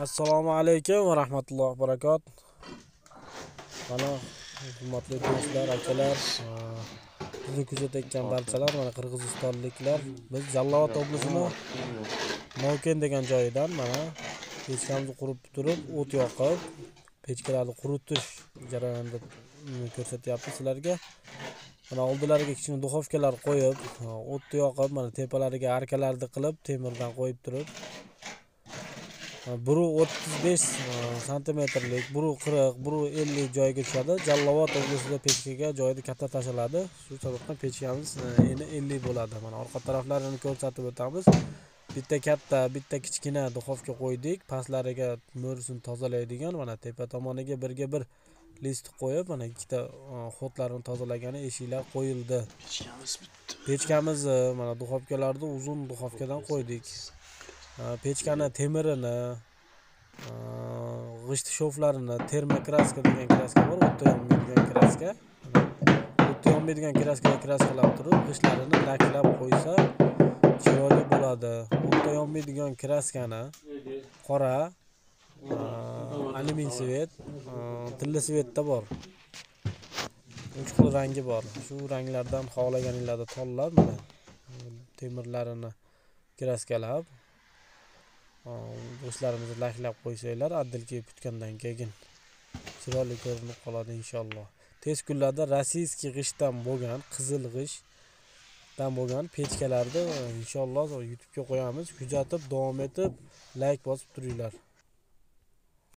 Assalomu alaykum va rahmatullohi va barakatuh. Mana hurmatli do'stlar, akalar, bizni kuzatayotgan barchalar, mana qirg'izistonliklar, biz Jallovot oblasini Novken degan joyidan mana pechkamizni qurib turib, o't yoqib, pechkalarni quritish jarayonida ko'rsatyapmiz sizlarga. Mana oldilariga kichkina duxovkalar qo'yib, o'tni yoqib, mana tepalariga arkalarni qilib, temirdan qo'yib turib, biri 35 santimetrlik, biri 40, biri 50 joyga tushadi. Jallovot oblasida pechkaga joyida katta tashiladi. Shu sababdan pechkamiz eni 50 bo'ladi. Mana orqa taraflarini ko'rsatib o'tamiz. Bitta katta, bitta kichkina duxovka qo'ydik. Pastlariga mo'risini tozalaydigan, mana tepa tomoniga birga bir list qo'yib, mana ikkita xotlarini tozalagani eshiklar qo'yildi. Pechkamiz mana duxovkalarni uzun duxovkadan qo'ydik. Pechkani temirini, g'isht shoflarini, termokraska degan kraska bor, o'tda yonmaydigan kraska. O'tda yonmaydigan kraskaga kraskalab turib, g'ishtlarini laklab qo'ysa chiroyli bo'ladi. O'tda yonmaydigan kraskani qora, alyumin svet, tilla svetda bor. 3 xil rangi bor. Shu ranglardan xohlaganingizda tanlab, mana temirlarini kraskalab, g'ishtlarimizni laklab qo'ysanglar, addilga putgandan keyin chiroyli ko'rinib qoladi inshaalloh. Tez kunlarda rossiyskiy g'ishtdan bo'lgan, qizil g'ishtdan bo'lgan pechkalarni inshaalloh YouTube'ga qo'yamiz. Kuzatib, davom etib, like bosib turinglar.